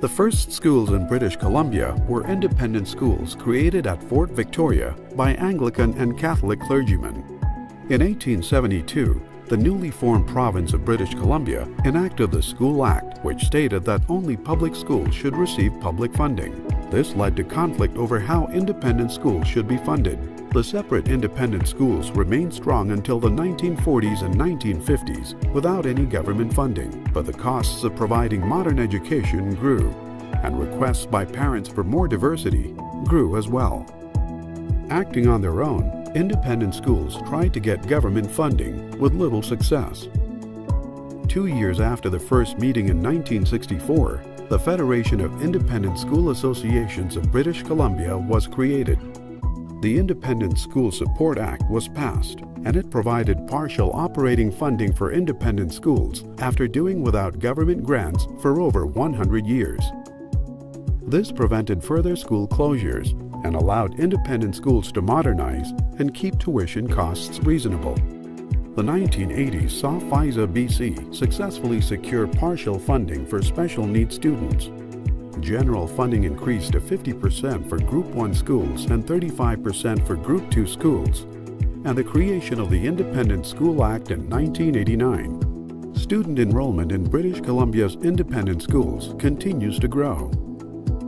The first schools in British Columbia were independent schools created at Fort Victoria by Anglican and Catholic clergymen. In 1872, the newly formed province of British Columbia enacted the School Act, which stated that only public schools should receive public funding. This led to conflict over how independent schools should be funded. The separate independent schools remained strong until the 1940s and 1950s without any government funding, but the costs of providing modern education grew, and requests by parents for more diversity grew as well. Acting on their own, independent schools tried to get government funding with little success. 2 years after the first meeting in 1964, the Federation of Independent School Associations of British Columbia was created. The Independent School Support Act was passed, and it provided partial operating funding for independent schools after doing without government grants for over 100 years. This prevented further school closures and allowed independent schools to modernize and keep tuition costs reasonable. The 1980s saw FISA BC successfully secure partial funding for special needs students. General funding increased to 50% for Group 1 schools and 35% for Group 2 schools, and the creation of the Independent School Act in 1989. Student enrollment in British Columbia's independent schools continues to grow.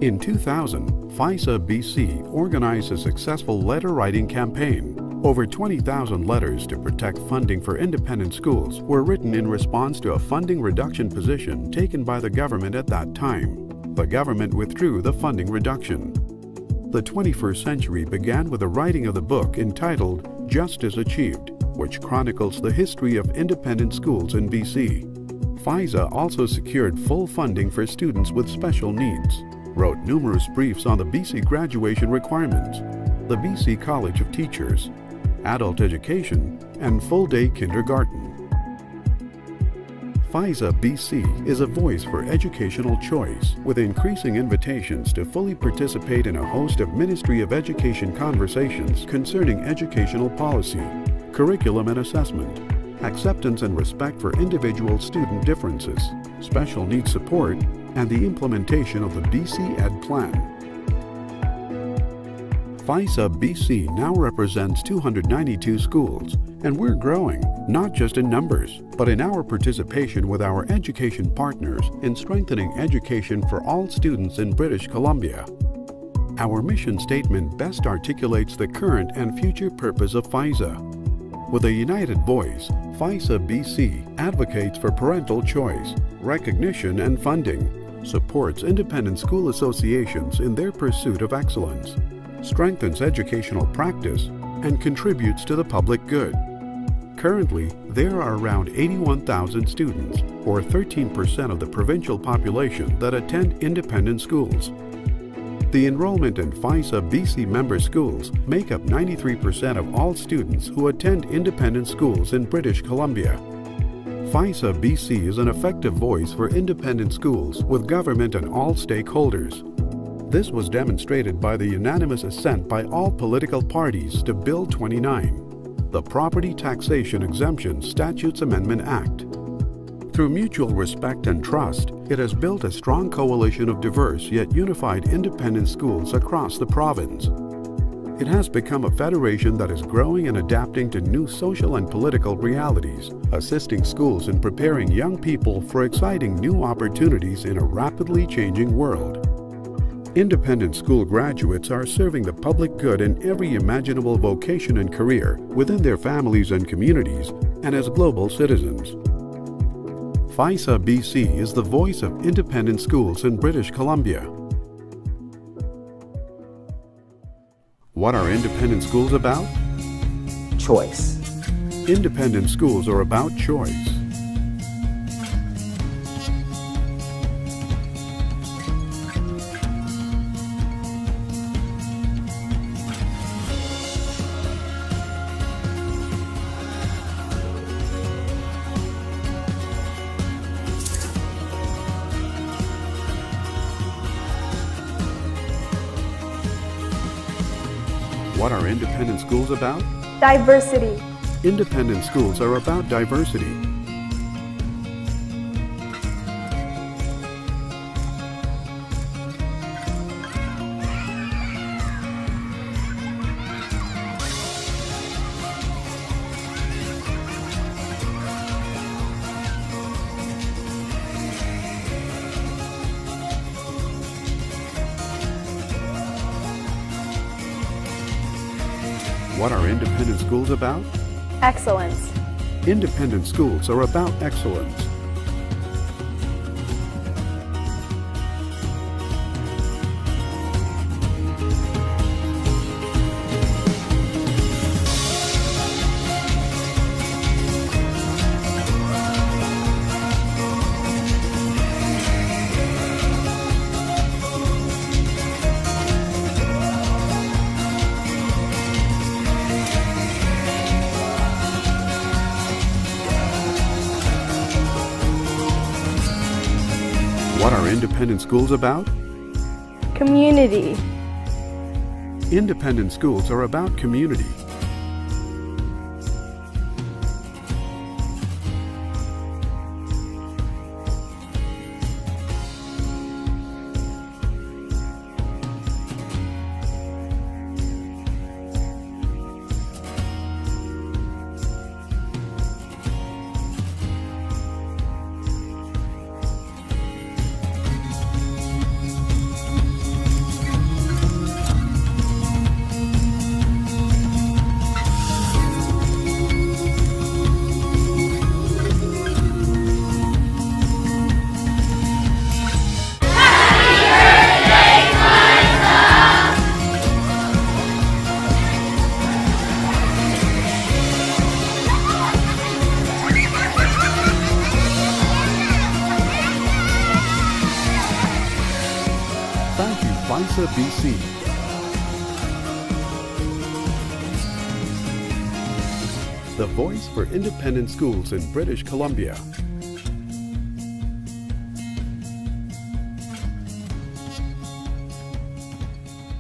In 2000, FISA BC organized a successful letter-writing campaign. Over 20,000 letters to protect funding for independent schools were written in response to a funding reduction position taken by the government at that time. The government withdrew the funding reduction. The 21st century began with the writing of the book entitled Justice Achieved, which chronicles the history of independent schools in BC. FISA also secured full funding for students with special needs, wrote numerous briefs on the BC graduation requirements, the BC College of Teachers, adult education, and full-day kindergarten. FISA BC is a voice for educational choice, with increasing invitations to fully participate in a host of Ministry of Education conversations concerning educational policy, curriculum and assessment, acceptance and respect for individual student differences, special needs support, and the implementation of the BC Ed Plan. FISA BC now represents 292 schools, and we're growing, not just in numbers, but in our participation with our education partners in strengthening education for all students in British Columbia. Our mission statement best articulates the current and future purpose of FISA. With a united voice, FISA BC advocates for parental choice, recognition and funding, supports independent school associations in their pursuit of excellence, strengthens educational practice, and contributes to the public good. Currently, there are around 81,000 students, or 13% of the provincial population, that attend independent schools. The enrollment in FISA BC member schools make up 93% of all students who attend independent schools in British Columbia. FISA BC is an effective voice for independent schools with government and all stakeholders. This was demonstrated by the unanimous assent by all political parties to Bill 29, the Property Taxation Exemption Statutes Amendment Act. Through mutual respect and trust, it has built a strong coalition of diverse yet unified independent schools across the province. It has become a federation that is growing and adapting to new social and political realities, assisting schools in preparing young people for exciting new opportunities in a rapidly changing world. Independent school graduates are serving the public good in every imaginable vocation and career within their families and communities and as global citizens. FISA BC is the voice of independent schools in British Columbia. What are independent schools about? Choice. Independent schools are about choice. What are independent schools about? Diversity. Independent schools are about diversity. What are independent schools about? Excellence. Independent schools are about excellence. What are independent schools about? Community. Independent schools are about community. Thank you, FISA BC. The voice for independent schools in British Columbia.